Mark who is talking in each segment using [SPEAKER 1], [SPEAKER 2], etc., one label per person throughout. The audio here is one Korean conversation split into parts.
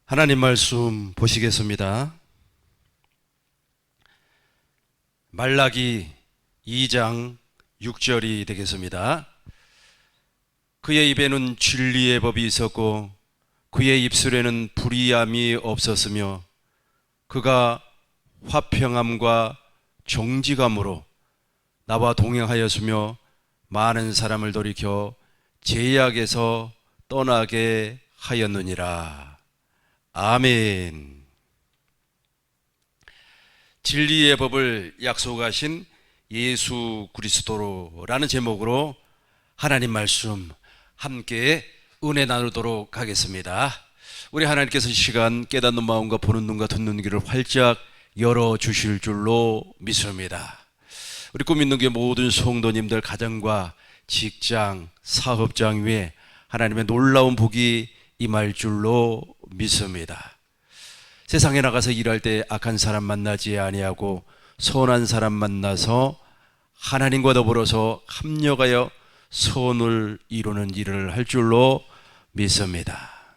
[SPEAKER 1] 하나님 말씀 보시겠습니다. 말라기 2장 6절이 되겠습니다. 그의 입에는 진리의 법이 있었고 그의 입술에는 불의함이 없었으며 그가 화평함과 정직함으로 나와 동행하였으며 많은 사람을 돌이켜 죄악에서 떠나게 하였느니라. 아멘. 진리의 법을 약속하신 예수 그리스도로라는 제목으로 하나님 말씀 함께 은혜 나누도록 하겠습니다. 우리 하나님께서 이 시간 깨닫는 마음과 보는 눈과 듣는 귀를 활짝 열어주실 줄로 믿습니다. 우리 꿈 있는 게 모든 성도님들 가정과 직장, 사업장 위에 하나님의 놀라운 복이 임할 줄로 믿습니다. 세상에 나가서 일할 때 악한 사람 만나지 아니하고 선한 사람 만나서 하나님과 더불어서 합력하여 선을 이루는 일을 할 줄로 믿습니다.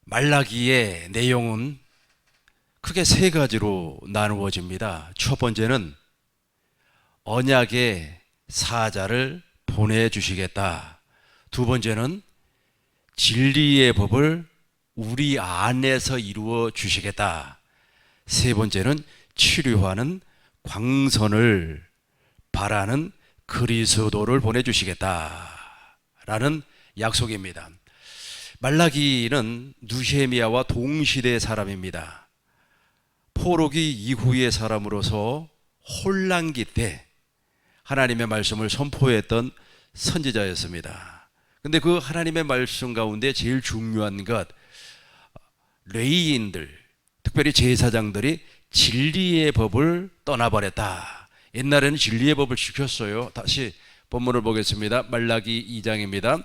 [SPEAKER 1] 말라기의 내용은 크게 세 가지로 나누어집니다. 첫 번째는 언약의 사자를 보내주시겠다. 두 번째는 진리의 법을 우리 안에서 이루어 주시겠다. 세 번째는 치료하는 광선을 바라는 그리스도를 보내주시겠다 라는 약속입니다. 말라기는 느헤미야와 동시대 사람입니다. 포로기 이후의 사람으로서 혼란기 때 하나님의 말씀을 선포했던 선지자였습니다. 근데 그 하나님의 말씀 가운데 제일 중요한 것, 레위인들, 특별히 제사장들이 진리의 법을 떠나버렸다. 옛날에는 진리의 법을 지켰어요. 다시 본문을 보겠습니다. 말라기 2장입니다.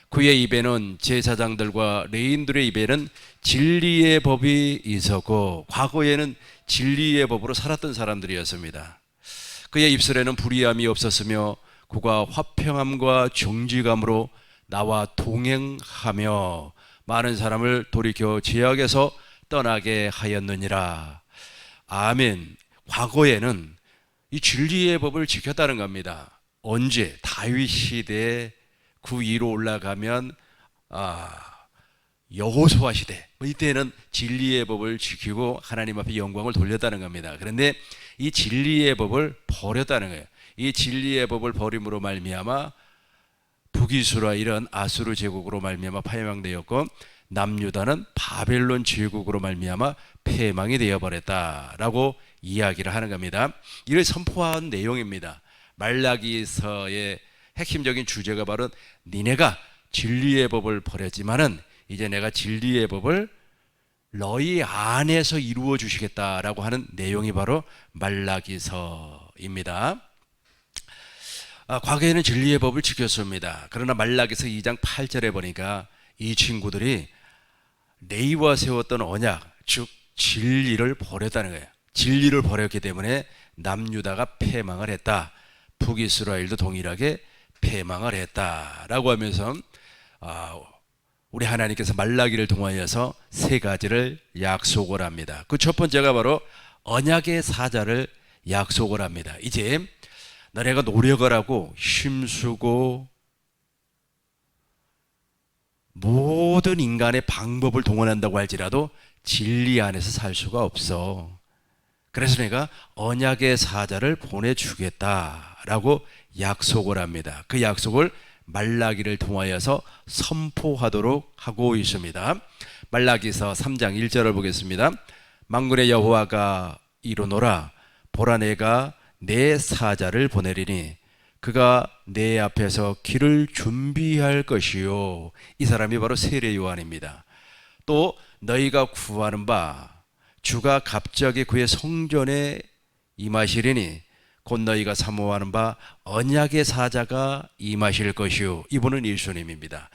[SPEAKER 1] 그의 입에는, 제사장들과 레위인들의 입에는 진리의 법이 있었고 과거에는 진리의 법으로 살았던 사람들이었습니다. 그의 입술에는 불의함이 없었으며 그가 화평함과 정직함으로 나와 동행하며 많은 사람을 돌이켜 죄악에서 떠나게 하였느니라. 아멘. 과거에는 이 진리의 법을 지켰다는 겁니다. 언제? 다윗 시대에 그 위로 올라가면 여호수아 시대, 이때는 진리의 법을 지키고 하나님 앞에 영광을 돌렸다는 겁니다. 그런데 이 진리의 법을 버렸다는 거예요. 이 진리의 법을 버림으로 말미암아 북이스라 이런 아수르 제국으로 말미암아 패망되었고 남유다는 바벨론 제국으로 말미암아 패망이 되어버렸다라고 이야기를 하는 겁니다. 이를 선포한 내용입니다. 말라기서의 핵심적인 주제가 바로 니네가 진리의 법을 버렸지만은 이제 내가 진리의 법을 너희 안에서 이루어 주시겠다라고 하는 내용이 바로 말라기서입니다. 과거에는 진리의 법을 지켰습니다. 그러나 말라기서 2장 8절에 보니까 이 친구들이 레위와 세웠던 언약, 즉 진리를 버렸다는 거예요. 진리를 버렸기 때문에 남유다가 패망을 했다. 북이스라엘도 동일하게 패망을 했다라고 하면서 우리 하나님께서 말라기를 통하여서 세 가지를 약속을 합니다. 그 첫 번째가 바로 언약의 사자를 약속을 합니다. 이제 너네가 노력을 하고 힘쓰고 모든 인간의 방법을 동원한다고 할지라도 진리 안에서 살 수가 없어. 그래서 내가 언약의 사자를 보내주겠다라고 약속을 합니다. 그 약속을 말라기를 통하여서 선포하도록 하고 있습니다. 말라기서 3장 1절을 보겠습니다. 만군의 여호와가 이르노라. 보라, 내가 내 사자를 보내리니 그가 내 앞에서 길을 준비할 것이요. 이 사람이 바로 세례 요한입니다. 또 너희가 구하는 바 주가 갑자기 그의 성전에 임하시리니 곧 너희가 사모하는 바 언약의 사자가 임하실 것이요. 이분은 예수님입니다.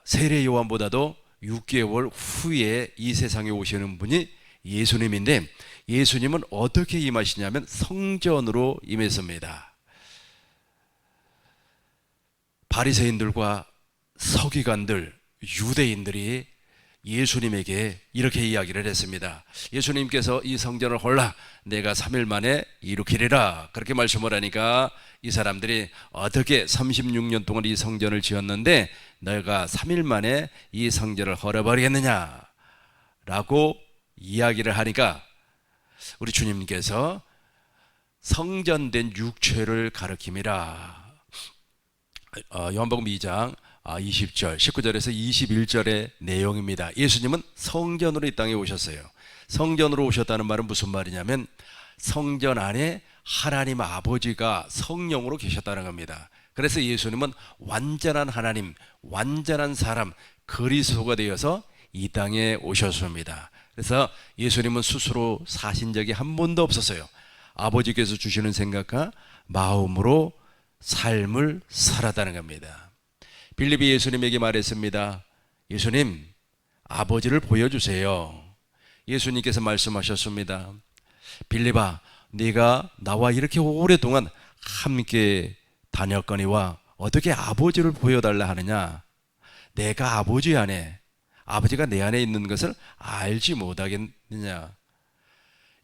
[SPEAKER 1] 세례 요한보다도 6개월 후에 이 세상에 오시는 분이 예수님인데, 예수님은 어떻게 임하시냐면 성전으로 임했습니다. 바리새인들과 서기관들, 유대인들이 예수님에게 이렇게 이야기를 했습니다. 예수님께서 이 성전을 홀라 내가 3일 만에 일으키리라 그렇게 말씀을 하니까 이 사람들이 어떻게 36년 동안 이 성전을 지었는데 너가 3일 만에 이 성전을 헐어버리겠느냐 라고 이야기를 하니까 우리 주님께서 성전된 육체를 가리킴이라. 요한복음 2장 20절, 19절에서 21절의 내용입니다. 예수님은 성전으로 이 땅에 오셨어요. 성전으로 오셨다는 말은 무슨 말이냐면 성전 안에 하나님 아버지가 성령으로 계셨다는 겁니다. 그래서 예수님은 완전한 하나님, 완전한 사람, 그리스도가 되어서 이 땅에 오셨습니다. 그래서 예수님은 스스로 사신 적이 한 번도 없었어요. 아버지께서 주시는 생각과 마음으로 삶을 살았다는 겁니다. 빌립이 예수님에게 말했습니다. 예수님, 아버지를 보여주세요. 예수님께서 말씀하셨습니다. 빌립아, 네가 나와 이렇게 오랫동안 함께 다녔거니와 어떻게 아버지를 보여달라 하느냐? 내가 아버지 안에, 아버지가 내 안에 있는 것을 알지 못하겠느냐?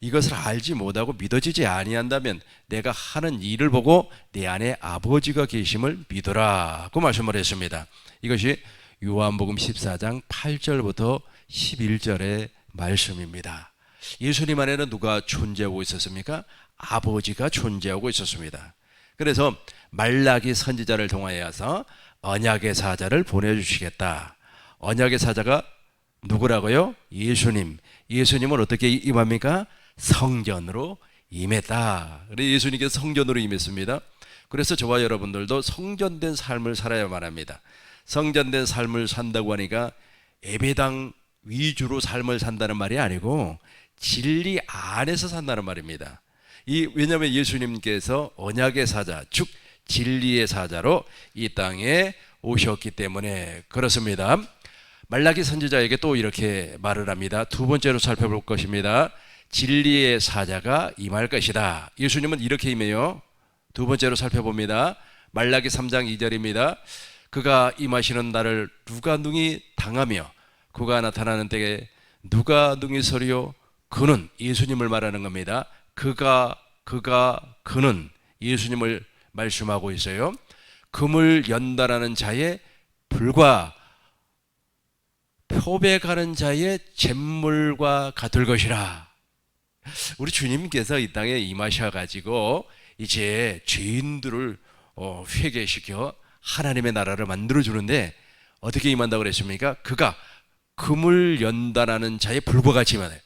[SPEAKER 1] 이것을 알지 못하고 믿어지지 아니한다면 내가 하는 일을 보고 내 안에 아버지가 계심을 믿어라고 말씀을 했습니다. 이것이 요한복음 14장 8절부터 11절의 말씀입니다. 예수님 안에는 누가 존재하고 있었습니까? 아버지가 존재하고 있었습니다. 그래서 말라기 선지자를 통하여서 언약의 사자를 보내주시겠다. 언약의 사자가 누구라고요? 예수님. 예수님은 어떻게 임합니까? 성전으로 임했다. 그래서 예수님께서 성전으로 임했습니다. 그래서 저와 여러분들도 성전된 삶을 살아야만 합니다. 성전된 삶을 산다고 하니까 예배당 위주로 삶을 산다는 말이 아니고 진리 안에서 산다는 말입니다. 왜냐하면 예수님께서 언약의 사자, 즉 진리의 사자로 이 땅에 오셨기 때문에 그렇습니다. 말라기 선지자에게 또 이렇게 말을 합니다. 두 번째로 살펴볼 것입니다. 진리의 사자가 임할 것이다. 예수님은 이렇게 임해요. 두 번째로 살펴봅니다. 말라기 3장 2절입니다. 그가 임하시는 날을 누가 능히 당하며 그가 나타나는 때에 누가 능히 서리요? 그는 예수님을 말하는 겁니다. 그는 예수님을 말씀하고 있어요. 금을 연단하는 자의 불과 표백하는 자의 잿물과 같을 것이라. 우리 주님께서 이 땅에 임하셔가지고 이제 죄인들을 회개시켜 하나님의 나라를 만들어주는데 어떻게 임한다고 그랬습니까? 그가 금을 연단하는 자의 불과 같이 임하네.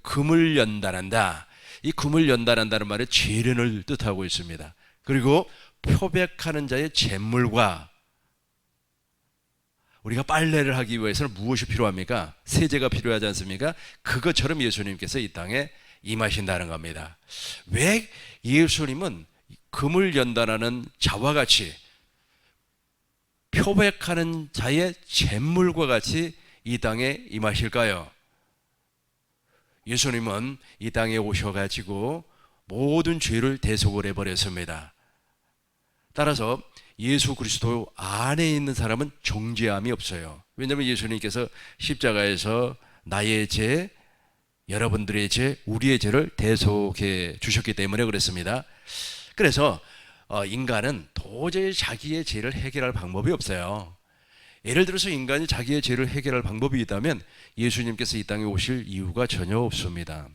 [SPEAKER 1] 금을 연단한다. 이 금을 연단한다는 말은 재련을 뜻하고 있습니다. 그리고 표백하는 자의 잿물과, 우리가 빨래를 하기 위해서는 무엇이 필요합니까? 세제가 필요하지 않습니까? 그것처럼 예수님께서 이 땅에 임하신다는 겁니다. 왜 예수님은 금을 연단하는 자와 같이 표백하는 자의 잿물과 같이 이 땅에 임하실까요? 예수님은 이 땅에 오셔가지고 모든 죄를 대속을 해버렸습니다. 따라서 예수 그리스도 안에 있는 사람은 정죄함이 없어요. 왜냐하면 예수님께서 십자가에서 나의 죄, 여러분들의 죄, 우리의 죄를 대속해 주셨기 때문에 그렇습니다. 그래서 인간은 도저히 자기의 죄를 해결할 방법이 없어요. 예를 들어서 인간이 자기의 죄를 해결할 방법이 있다면 예수님께서 이 땅에 오실 이유가 전혀 없습니다.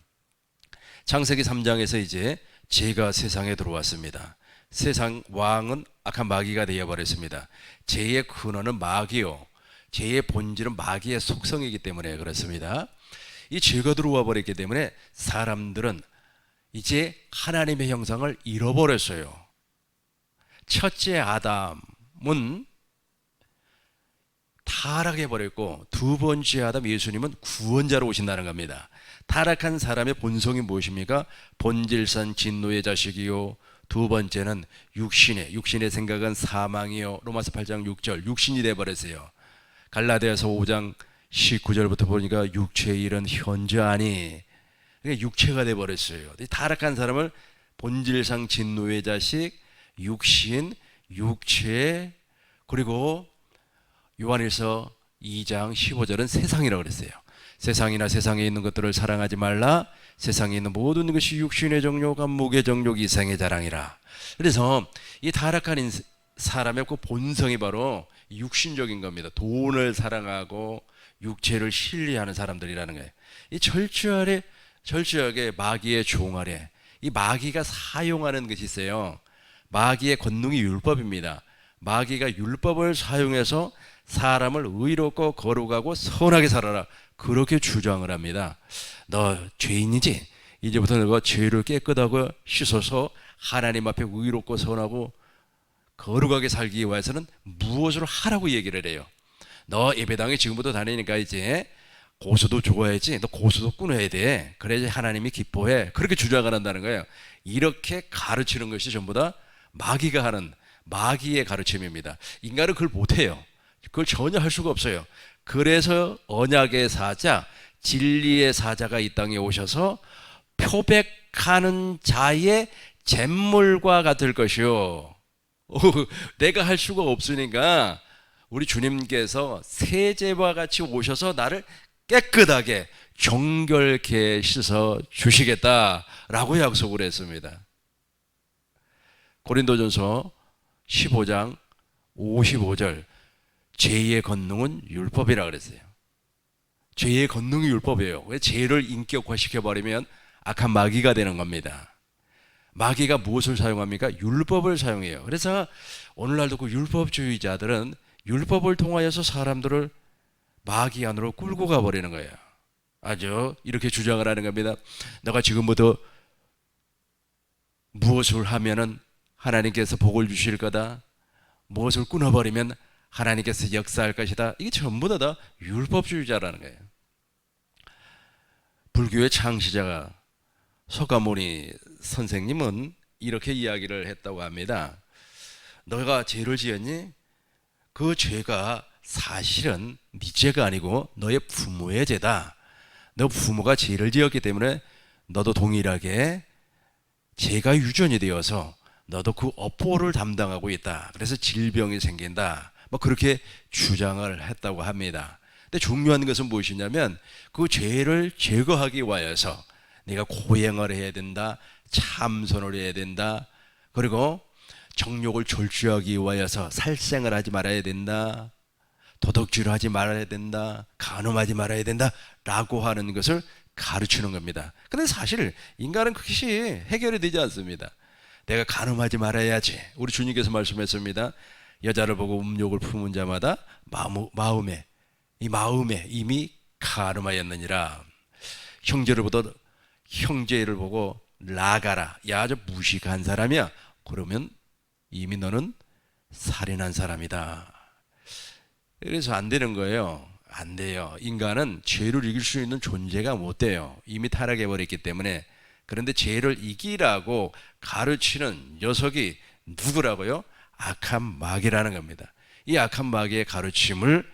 [SPEAKER 1] 창세기 3장에서 이제 죄가 세상에 들어왔습니다. 세상 왕은 악한 마귀가 되어버렸습니다. 죄의 근원은 마귀요, 죄의 본질은 마귀의 속성이기 때문에 그렇습니다. 이 죄가 들어와 버렸기 때문에 사람들은 이제 하나님의 형상을 잃어버렸어요. 첫째 아담은 타락해버렸고 두 번째 아담 예수님은 구원자로 오신다는 겁니다. 타락한 사람의 본성이 무엇입니까? 본질상 진노의 자식이요, 두 번째는 육신의 생각은 사망이요. 로마서 8장 6절 육신이 되어버렸어요. 갈라디아서 5장 19절부터 보니까 육체의 일은 현저하니, 그러니까 육체가 되어버렸어요. 타락한 사람을 본질상 진노의 자식, 육신, 육체, 그리고 요한일서 2장 15절은 세상이라고 그랬어요. 세상이나 세상에 있는 것들을 사랑하지 말라. 세상에 있는 모든 것이 육신의 정욕, 안목의 정욕, 이생의 자랑이라. 그래서 이 타락한 사람의 그 본성이 바로 육신적인 겁니다. 돈을 사랑하고 육체를 신뢰하는 사람들이라는 거예요. 이 철저하게 마귀의 종 아래, 이 마귀가 사용하는 것이 있어요. 마귀의 권능이 율법입니다. 마귀가 율법을 사용해서 사람을 의롭고 거룩하고 선하게 살아라, 그렇게 주장을 합니다. 너 죄인이지? 이제부터 너가 죄를 깨끗하고 씻어서 하나님 앞에 의롭고 선하고 거룩하게 살기 위해서는 무엇을 하라고 얘기를 해요. 너 예배당에 지금부터 다니니까 이제 고수도 줘야지. 너 고수도 끊어야 돼. 그래야지 하나님이 기뻐해. 그렇게 주장을 한다는 거예요. 이렇게 가르치는 것이 전부 다 마귀가 하는 마귀의 가르침입니다. 인간은 그걸 못해요. 그걸 전혀 할 수가 없어요. 그래서 언약의 사자, 진리의 사자가 이 땅에 오셔서 표백하는 자의 잿물과 같을 것이요. 내가 할 수가 없으니까 우리 주님께서 세제와 같이 오셔서 나를 깨끗하게 정결케 씻어 주시겠다라고 약속을 했습니다. 고린도전서 15장 55절, 죄의 권능은 율법이라 그랬어요. 죄의 권능이 율법이에요. 왜? 죄를 인격화시켜버리면 악한 마귀가 되는 겁니다. 마귀가 무엇을 사용합니까? 율법을 사용해요. 그래서 오늘날도 그 율법주의자들은 율법을 통하여서 사람들을 마귀 안으로 끌고 가버리는 거예요. 아주 이렇게 주장을 하는 겁니다. 너가 지금부터 무엇을 하면은 하나님께서 복을 주실 거다. 무엇을 끊어버리면 하나님께서 역사할 것이다. 이게 전부 다 율법주의자라는 거예요. 불교의 창시자가 석가모니 선생님은 이렇게 이야기를 했다고 합니다. 너가 죄를 지었니? 그 죄가 사실은 네 죄가 아니고 너의 부모의 죄다. 너 부모가 죄를 지었기 때문에 너도 동일하게 죄가 유전이 되어서 너도 그 업보를 담당하고 있다. 그래서 질병이 생긴다. 뭐 그렇게 주장을 했다고 합니다. 근데 중요한 것은 무엇이냐면 그 죄를 제거하기 위해서 네가 고행을 해야 된다. 참선을 해야 된다. 그리고 정욕을 졸주하기 위해서 살생을 하지 말아야 된다. 도덕질을 하지 말아야 된다. 간음하지 말아야 된다. 라고 하는 것을 가르치는 겁니다. 근데 사실 인간은 그것이 해결이 되지 않습니다. 내가 간음하지 말아야지. 우리 주님께서 말씀했습니다. 여자를 보고 음욕을 품은 자마다 마음에 이미 간음하였느니라. 형제를 보고 나가라. 야, 아주 무식한 사람이야. 그러면 이미 너는 살인한 사람이다. 그래서 안 되는 거예요. 안 돼요. 인간은 죄를 이길 수 있는 존재가 못 돼요. 이미 타락해버렸기 때문에. 그런데 죄를 이기라고 가르치는 녀석이 누구라고요? 악한 마귀라는 겁니다. 이 악한 마귀의 가르침을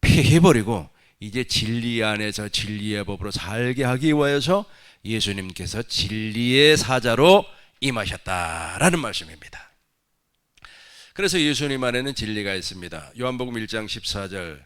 [SPEAKER 1] 폐해버리고 이제 진리 안에서 진리의 법으로 살게 하기 위해서 예수님께서 진리의 사자로 임하셨다라는 말씀입니다. 그래서 예수님 안에는 진리가 있습니다. 요한복음 1장 14절,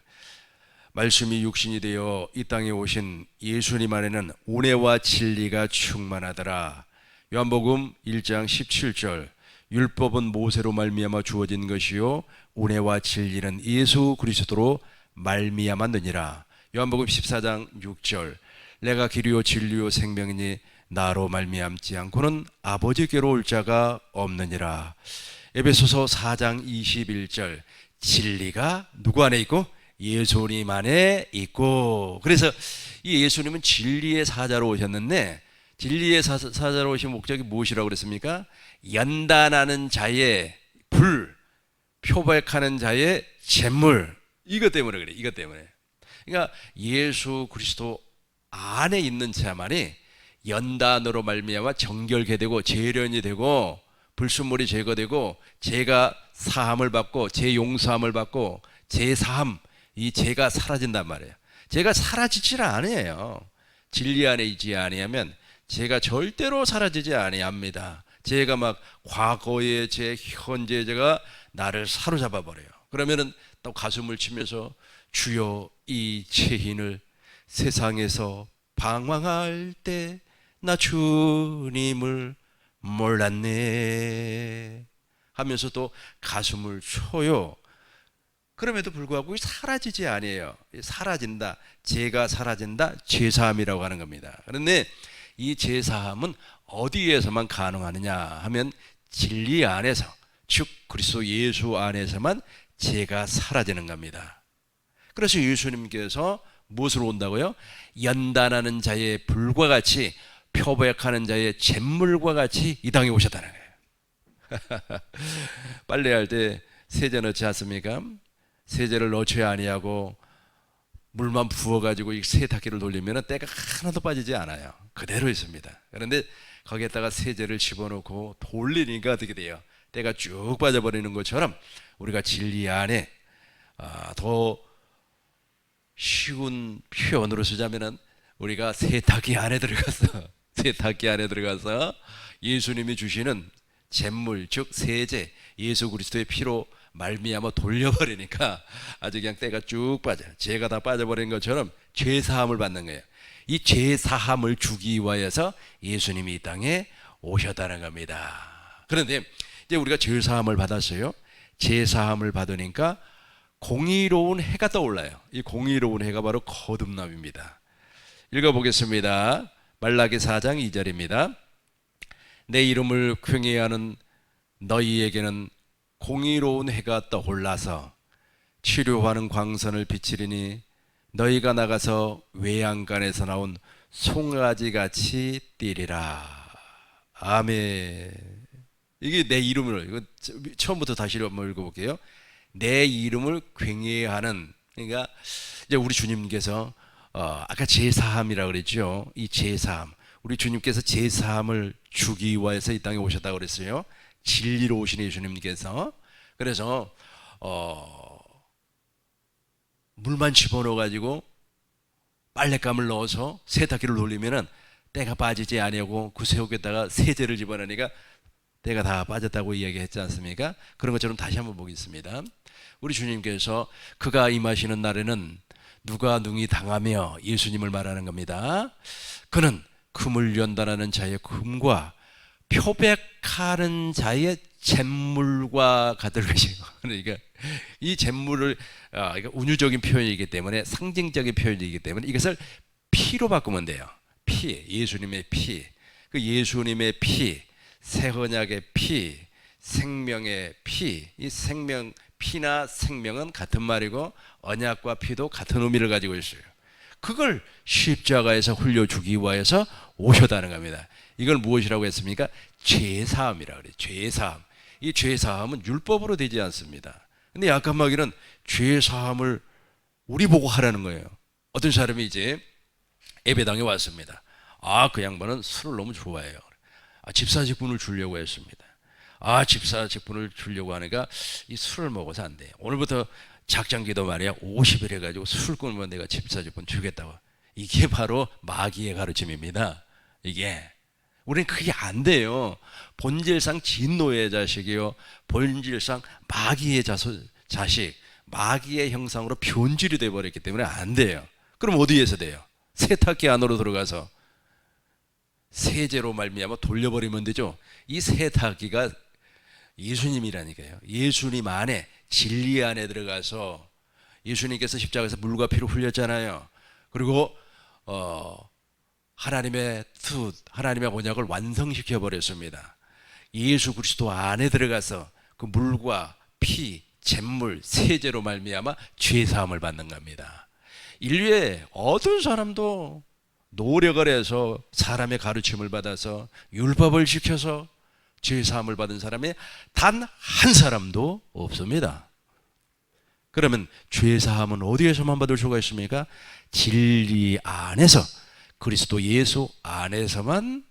[SPEAKER 1] 말씀이 육신이 되어 이 땅에 오신 예수님 안에는 은혜와 진리가 충만하더라. 요한복음 1장 17절, 율법은 모세로 말미암아 주어진 것이요 은혜와 진리는 예수 그리스도로 말미암았느니라. 요한복음 14장 6절, 내가 길이요 진리요 생명이니 나로 말미암지 않고는 아버지께로 올 자가 없느니라. 에베소서 4장 21절, 진리가 누구 안에 있고? 예수님 안에 있고. 그래서 이 예수님은 진리의 사자로 오셨는데, 진리의 사자로 오신 목적이 무엇이라고 그랬습니까? 연단하는 자의 불, 표백하는 자의 잿물. 이것 때문에 그래. 이것 때문에. 그러니까 예수 그리스도 안에 있는 자만이 연단으로 말미암아 정결케 되고 재련이 되고 불순물이 제거되고 죄가 사함을 받고 죄 용서함을 받고 죄 사함, 이 죄가 사라진단 말이에요. 죄가 사라지질 않아요. 진리 안에 있지 아니하면 죄가 절대로 사라지지 아니합니다. 죄가 막 과거의 죄, 현재의 죄가 나를 사로잡아 버려요. 그러면은 또 가슴을 치면서 주여 이 죄인을 세상에서 방황할 때 나 주님을 몰랐네 하면서 또 가슴을 쳐요. 그럼에도 불구하고 사라지지 아니에요. 사라진다. 죄가 사라진다. 죄사함이라고 하는 겁니다. 그런데 이 죄사함은 어디에서만 가능하느냐 하면 진리 안에서, 즉 그리스도 예수 안에서만 죄가 사라지는 겁니다. 그래서 예수님께서 무엇으로 온다고요? 연단하는 자의 불과 같이, 표백하는 자의 잿물과 같이 이 땅에 오셨다는 거예요. 빨래할 때 세제 넣지 않습니까? 세제를 넣지 아니하고 물만 부어가지고 이 세탁기를 돌리면 때가 하나도 빠지지 않아요. 그대로 있습니다. 그런데 거기에다가 세제를 집어넣고 돌리니까 어떻게 돼요? 때가 쭉 빠져버리는 것처럼 우리가 진리 안에 더 쉬운 표현으로 쓰자면은 우리가 세탁기 안에 들어가서 예수님이 주시는 잿물, 즉 세제, 예수 그리스도의 피로 말미암아 돌려버리니까 아주 그냥 때가 쭉 빠져요. 죄가 다 빠져버린 것처럼 죄사함을 받는 거예요. 이 죄사함을 주기 위하여서 예수님이 이 땅에 오셨다는 겁니다. 그런데 이제 우리가 죄사함을 받았어요. 죄사함을 받으니까 공의로운 해가 떠올라요. 이 공의로운 해가 바로 거듭남입니다. 읽어보겠습니다. 말라기 4장 2절입니다. 내 이름을 경외하는 너희에게는 공의로운 해가 떠올라서 치료하는 광선을 비치리니 너희가 나가서 외양간에서 나온 송아지같이 뛰리라. 아멘. 이게 내 이름을, 이거 처음부터 다시 한번 읽어볼게요. 내 이름을 경외하는, 그러니까 이제 우리 주님께서 아까 제사함이라고 그랬죠. 이 제사함, 우리 주님께서 제사함을 주기 위해서 이 땅에 오셨다고 그랬어요. 진리로 오신 예수님께서. 그래서 물만 집어넣어 가지고 빨랫감을 넣어서 세탁기를 돌리면은 때가 빠지지 아니하고 그 세옥에다가 세제를 집어넣으니까 때가 다 빠졌다고 이야기했지 않습니까? 그런 것처럼 다시 한번 보겠습니다. 우리 주님께서 그가 임하시는 날에는 누가 능히 당하며 예수님을 말하는 겁니다. 그는 금을 연단하는 자의 금과 표백하는 자의 잿물과 같을 것이고, 그러니까 이 잿물을 운유적인 표현이기 때문에, 상징적인 표현이기 때문에 이것을 피로 바꾸면 돼요. 피, 예수님의 피, 그 예수님의 피, 새 언약의 피, 생명의 피. 이 생명, 피나 생명은 같은 말이고 언약과 피도 같은 의미를 가지고 있어요. 그걸 십자가에서 흘려주기 위해서 오셨다는 겁니다. 이걸 무엇이라고 했습니까? 죄사함이라고 그래요. 죄사함. 이 죄사함은 율법으로 되지 않습니다. 근데 약한 마귀는 죄사함을 우리 보고 하라는 거예요. 어떤 사람이 이제 예배당에 왔습니다. 그 양반은 술을 너무 좋아해요. 집사직분을 주려고 했습니다. 집사직분을 주려고 하니까 이 술을 먹어서 안 돼요. 오늘부터 작정기도 말이야 50일 해가지고 술 끊으면 내가 집사직분 주겠다고. 이게 바로 마귀의 가르침입니다. 이게 우리는 그게 안 돼요. 본질상 진노의 자식이요, 본질상 마귀의 자식, 마귀의 형상으로 변질이 되어버렸기 때문에 안 돼요. 그럼 어디에서 돼요? 세탁기 안으로 들어가서 세제로 말미암아 돌려버리면 되죠. 이 세탁기가 예수님이라니까요. 예수님 안에, 진리 안에 들어가서 예수님께서 십자가에서 물과 피로 흘렸잖아요. 그리고 하나님의 뜻, 하나님의 언약을 완성시켜 버렸습니다. 예수 그리스도 안에 들어가서 그 물과 피, 잿물, 세제로 말미암아 죄 사함을 받는 겁니다. 인류의 어떤 사람도 노력을 해서 사람의 가르침을 받아서 율법을 지켜서 죄 사함을 받은 사람이 단 한 사람도 없습니다. 그러면 죄 사함은 어디에서만 받을 수가 있습니까? 진리 안에서, 그리스도 예수 안에서만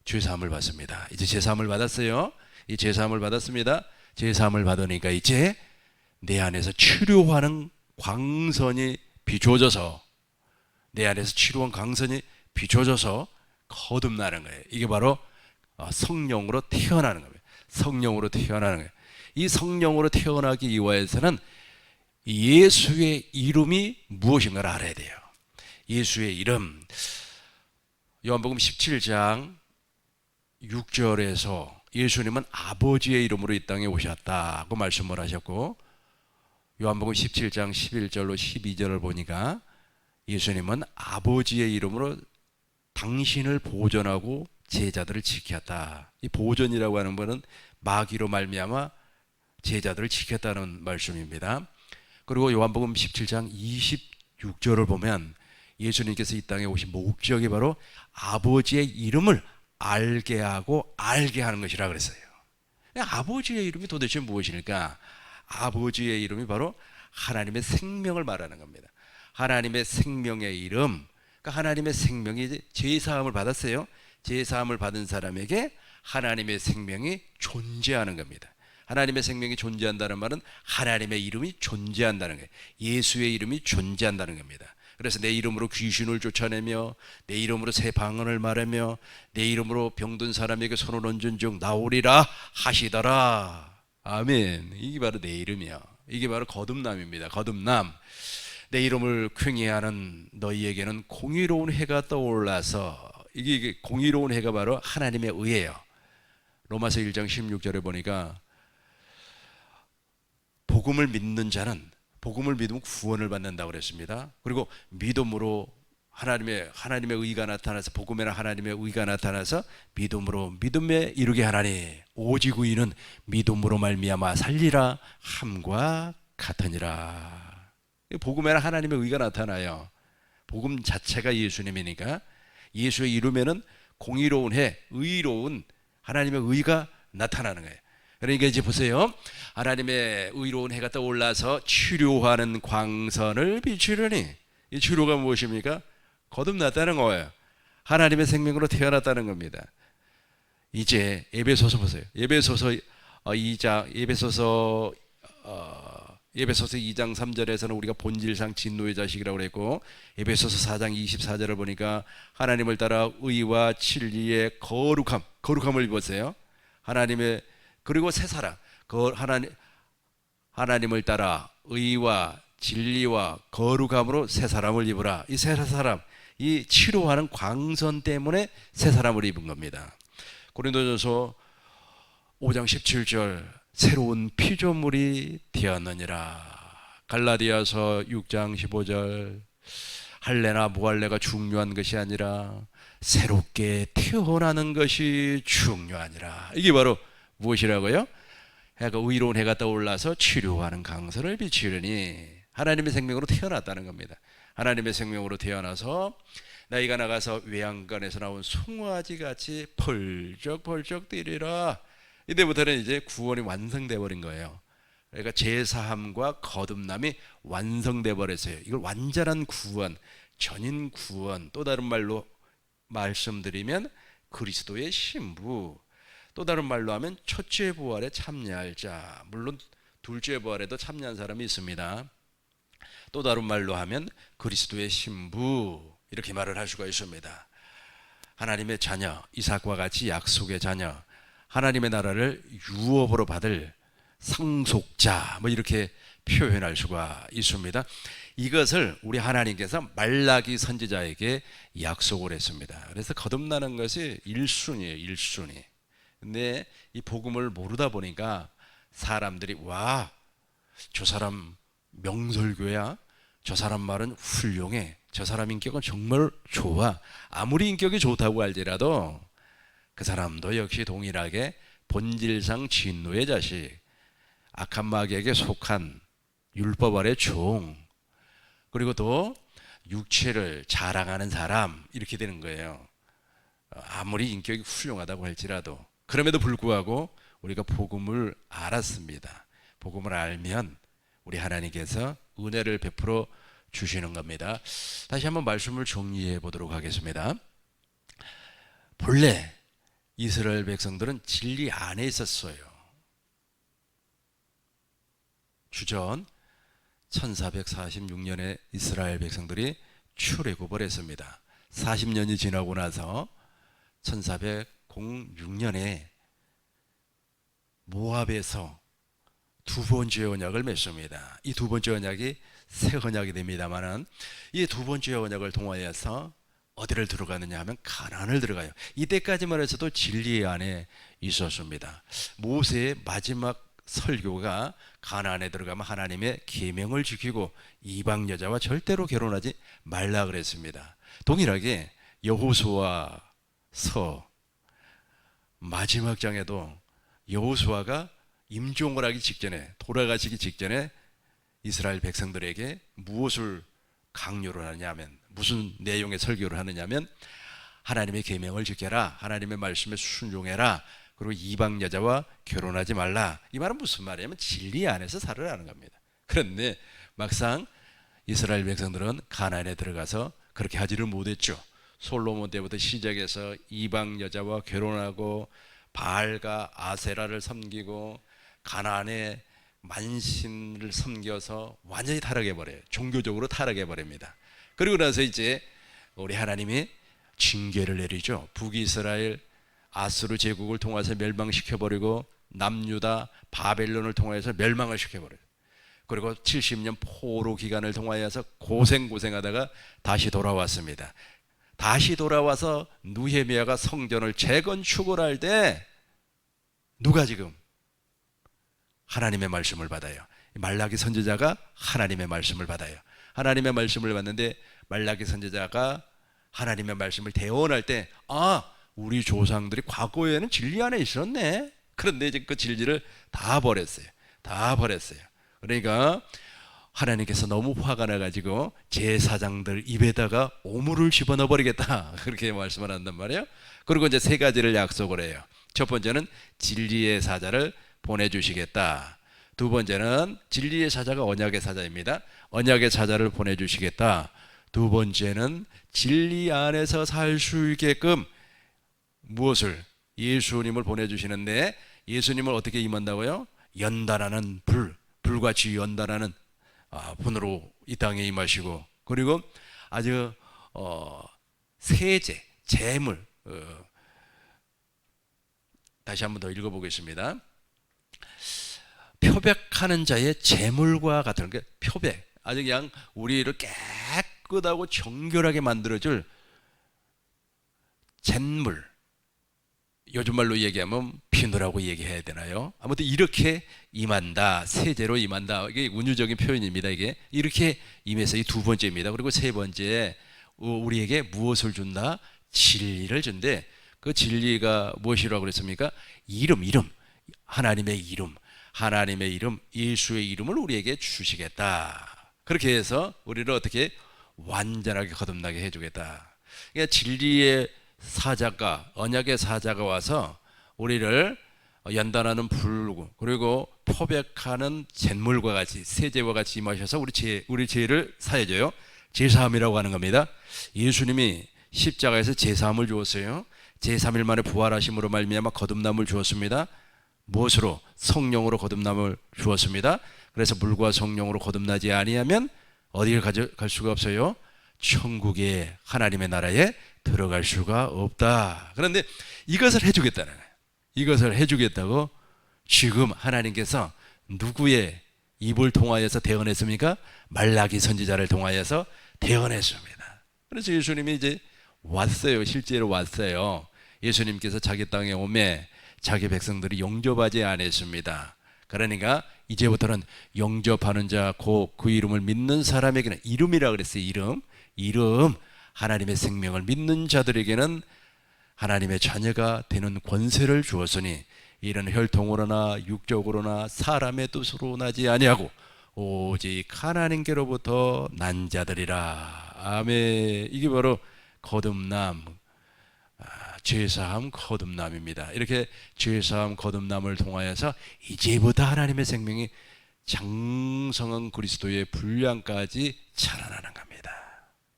[SPEAKER 1] 죄 사함을 받습니다. 이제 죄 사함을 받았어요. 이 죄 사함을 받았습니다. 죄 사함을 받으니까 이제 내 안에서 치료하는 광선이 비춰져서, 내 안에서 치료한 광선이 비춰져서 거듭나는 거예요. 이게 바로 성령으로 태어나는 겁니다. 성령으로 태어나는 거예요. 이 성령으로 태어나기 위해서는 예수의 이름이 무엇인가를 알아야 돼요. 예수의 이름. 요한복음 17장 6절에서 예수님은 아버지의 이름으로 이 땅에 오셨다고 말씀을 하셨고, 요한복음 17장 11절로 12절을 보니까 예수님은 아버지의 이름으로 당신을 보존하고 제자들을 지켰다. 이 보존이라고 하는 것은 마귀로 말미암아 제자들을 지켰다는 말씀입니다. 그리고 요한복음 17장 26절을 보면 예수님께서 이 땅에 오신 목적이 바로 아버지의 이름을 알게 하고 알게 하는 것이라 그랬어요. 아버지의 이름이 도대체 무엇일까? 아버지의 이름이 바로 하나님의 생명을 말하는 겁니다. 하나님의 생명의 이름. 그러니까 하나님의 생명이 죄사함을 받았어요. 죄사함을 받은 사람에게 하나님의 생명이 존재하는 겁니다. 하나님의 생명이 존재한다는 말은 하나님의 이름이 존재한다는 거예요. 예수의 이름이 존재한다는 겁니다. 그래서 내 이름으로 귀신을 쫓아내며, 내 이름으로 새 방언을 말하며, 내 이름으로 병든 사람에게 손을 얹은 즉 나오리라 하시더라. 아멘. 이게 바로 내 이름이야. 이게 바로 거듭남입니다. 거듭남. 내 이름을 퀭해하는 너희에게는 공의로운 해가 떠올라서, 이게 공의로운 해가 바로 하나님의 의예요. 로마서 1장 16절에 보니까 복음을 믿는 자는, 복음을 믿으면 구원을 받는다고 그랬습니다. 그리고 믿음으로 하나님의 의가 나타나서, 복음에 하나님의 의가 나타나서 믿음으로 믿음에 이르게 하나니 오직 의인은 믿음으로 말미암아 살리라 함과 같으니라. 복음에 하나님의 의가 나타나요. 복음 자체가 예수님이니까 예수의 이름에는 공의로운 해, 의로운 하나님의 의가 나타나는 거예요. 그러니까 이제 보세요. 하나님의 의로운 해가 떠올라서 치료하는 광선을 비추려니, 이 치료가 무엇입니까? 거듭났다는 거예요. 하나님의 생명으로 태어났다는 겁니다. 이제 에베소서 보세요. 에베소서 2장 3절에서는 우리가 본질상 진노의 자식이라고 그랬고, 에베소서 4장 24절을 보니까 하나님을 따라 의와 진리의 거룩함을 입었어요. 하나님의, 그리고 새 사람, 하나님을 따라 의와 진리와 거룩함으로 새 사람을 입으라. 이 새 사람, 이 치료하는 광선 때문에 새 사람을 입은 겁니다. 고린도전서 5장 17절 새로운 피조물이 되었느니라. 갈라디아서 6장 15절 할례나 무할례가 중요한 것이 아니라 새롭게 태어나는 것이 중요하니라. 이게 바로 무엇이라고요? 해가 의로운 해가 떠올라서 치료하는 강선을 비추려니 하나님의 생명으로 태어났다는 겁니다. 하나님의 생명으로 태어나서 나이가 나가서 외양간에서 나온 송아지 같이 펄쩍펄쩍 뛰리라. 이때부터는 이제 구원이 완성돼 버린 거예요. 그러니까 제사함과 거듭남이 완성돼 버렸어요. 이걸 완전한 구원, 전인 구원, 또 다른 말로 말씀드리면 그리스도의 신부, 또 다른 말로 하면 첫째 부활에 참여할 자, 물론 둘째 부활에도 참여한 사람이 있습니다. 또 다른 말로 하면 그리스도의 신부, 이렇게 말을 할 수가 있습니다. 하나님의 자녀, 이삭과 같이 약속의 자녀, 하나님의 나라를 유업으로 받을 상속자, 뭐 이렇게 표현할 수가 있습니다. 이것을 우리 하나님께서 말라기 선지자에게 약속을 했습니다. 그래서 거듭나는 것이 1순위예요. 1순위. 근데 이 복음을 모르다 보니까 사람들이 와, 저 사람 명설교야, 저 사람 말은 훌륭해, 저 사람 인격은 정말 좋아, 아무리 인격이 좋다고 할지라도 그 사람도 역시 동일하게 본질상 진노의 자식, 악한 마귀에게 속한 율법 아래 종, 그리고 또 육체를 자랑하는 사람, 이렇게 되는 거예요. 아무리 인격이 훌륭하다고 할지라도. 그럼에도 불구하고 우리가 복음을 알았습니다. 복음을 알면 우리 하나님께서 은혜를 베풀어 주시는 겁니다. 다시 한번 말씀을 정리해 보도록 하겠습니다. 본래 이스라엘 백성들은 진리 안에 있었어요. 주전 1446년에 이스라엘 백성들이 출애굽을 했습니다. 40년이 지나고 나서 1406년에 모압에서 두 번째 언약을 맺습니다. 이 두 번째 언약이 새 언약이 됩니다만은 이 두 번째 언약을 통하여서 어디를 들어가느냐 하면 가나안을 들어가요. 이때까지만 해서도 진리 안에 있었습니다. 모세의 마지막 설교가 가나안에 들어가면 하나님의 계명을 지키고 이방 여자와 절대로 결혼하지 말라 그랬습니다. 동일하게 여호수아서 마지막 장에도 여호수아가 임종을 하기 직전에, 돌아가시기 직전에 이스라엘 백성들에게 무엇을 강요를 하냐면, 무슨 내용의 설교를 하느냐면, 하나님의 계명을 지켜라, 하나님의 말씀에 순종해라, 그리고 이방 여자와 결혼하지 말라. 이 말은 무슨 말이냐면 진리 안에서 살으라는 겁니다. 그런데 막상 이스라엘 백성들은 가나안에 들어가서 그렇게 하지를 못했죠. 솔로몬 때부터 시작해서 이방 여자와 결혼하고 바알과 아세라를 섬기고 가나안의 만신을 섬겨서 완전히 타락해버려요. 종교적으로 타락해버립니다. 그리고 나서 이제 우리 하나님이 징계를 내리죠. 북이스라엘 아수르 제국을 통해서 멸망시켜버리고 남유다 바벨론을 통해서 멸망을 시켜버려요. 그리고 70년 포로 기간을 통하여서 고생하다가 다시 돌아왔습니다. 다시 돌아와서 느헤미야가 성전을 재건축을 할 때 누가 지금 하나님의 말씀을 받아요. 말라기 선지자가 하나님의 말씀을 받아요. 하나님의 말씀을 받는데 말라기 선지자가 하나님의 말씀을 대언할 때, 우리 조상들이 과거에는 진리 안에 있었네. 그런데 이제 그 진리를 다 버렸어요. 그러니까 하나님께서 너무 화가 나가지고 제사장들 입에다가 오물을 집어넣어 버리겠다, 그렇게 말씀을 한단 말이에요. 그리고 이제 세 가지를 약속을 해요. 첫 번째는 진리의 사자를 보내주시겠다. 두 번째는 진리의 사자가 언약의 사자입니다. 언약의 사자를 보내주시겠다. 두 번째는 진리 안에서 살 수 있게끔 무엇을? 예수님을 보내주시는데, 예수님을 어떻게 임한다고요? 연단하는 불같이 연단하는 분으로 이 땅에 임하시고, 그리고 아주 세제, 재물, 다시 한번 더 읽어보겠습니다. 표백하는 자의 재물과 같은, 게 표백, 아주 그냥 우리를 깨끗하고 정결하게 만들어줄 잿물, 요즘 말로 얘기하면 비누라고 얘기해야 되나요? 아무튼 이렇게 임한다, 세제로 임한다. 이게 운유적인 표현입니다. 이게 이렇게 임해서 이 두 번째입니다. 그리고 세 번째, 우리에게 무엇을 준다? 진리를 준대. 그 진리가 무엇이라고 그랬습니까? 이름, 하나님의 이름, 예수의 이름을 우리에게 주시겠다. 그렇게 해서 우리를 어떻게 완전하게 거듭나게 해주겠다. 그러니까 진리의 사자가, 언약의 사자가 와서 우리를 연단하는 불, 그리고 표백하는 잿물과 같이, 세제와 같이 임하셔서 우리 죄를 사해줘요. 제사함이라고 하는 겁니다. 예수님이 십자가에서 제사함을 주었어요. 제3일 만에 부활하심으로 말미암아 거듭남을 주었습니다. 무엇으로? 성령으로 거듭남을 주었습니다. 그래서 물과 성령으로 거듭나지 아니하면 어디를 갈 수가 없어요? 천국에, 하나님의 나라에 들어갈 수가 없다. 그런데 이것을 해주겠다는 거예요. 이것을 해주겠다고 지금 하나님께서 누구의 입을 통하여서 대언했습니까? 말라기 선지자를 통하여서 대언했습니다. 그래서 예수님이 이제 왔어요. 실제로 왔어요. 예수님께서 자기 땅에 오매 자기 백성들이 영접하지 않았습니다. 그러니까 이제부터는 영접하는 자, 그 이름을 믿는 사람에게는, 이름이라 그랬어요. 이름, 하나님의 생명을 믿는 자들에게는 하나님의 자녀가 되는 권세를 주었으니 이는 혈통으로나 육적으로나 사람의 뜻으로 나지 아니하고 오직 하나님께로부터 난 자들이라. 아멘. 이게 바로 거듭남, 죄사함 거듭남입니다. 이렇게 죄사함 거듭남을 통하여서 이제부터 하나님의 생명이 장성한 그리스도의 분량까지 자라나는 겁니다.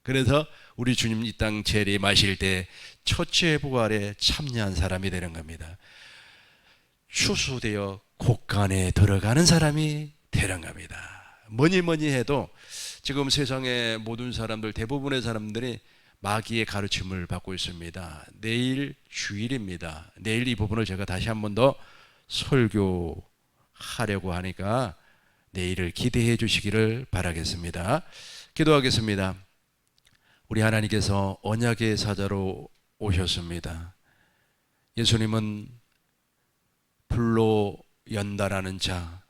[SPEAKER 1] 그래서 우리 주님 이 땅 재림하실 때 첫째 부활에 참여한 사람이 되는 겁니다. 추수되어 곳간에 들어가는 사람이 되는 겁니다. 뭐니 해도 지금 세상의 모든 사람들, 대부분의 사람들이 마귀의 가르침을 받고 있습니다. 내일 주일입니다. 내일 이 부분을 제가 다시 한 번 더 설교하려고 하려고 하니까 내일을 기대해 주시기를 바라겠습니다. 기도하겠습니다. 우리 하나님께서 언약의 사자로 오셨습니다. 예수님은 불로 연달하는 자,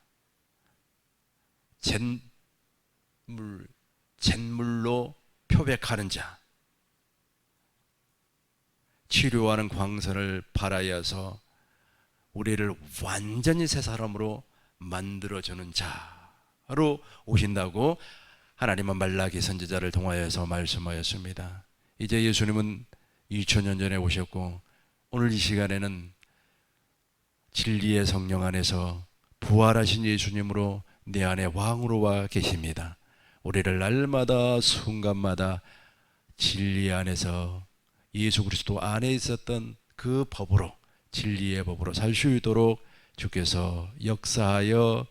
[SPEAKER 1] 잿물로 표백하는 자, 치료하는 광선을 발하여서 우리를 완전히 새 사람으로 만들어주는 자로 오신다고 하나님은 말라기 선지자를 통하여서 말씀하였습니다. 이제 예수님은 2000년 전에 오셨고 오늘 이 시간에는 진리의 성령 안에서 부활하신 예수님으로 내 안에 왕으로 와 계십니다. 우리를 날마다 순간마다 진리 안에서 예수 그리스도 안에 있었던 그 법으로, 진리의 법으로 살 수 있도록 주께서 역사하여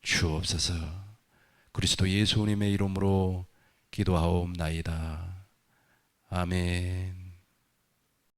[SPEAKER 1] 주옵소서. 그리스도 예수님의 이름으로 기도하옵나이다. 아멘.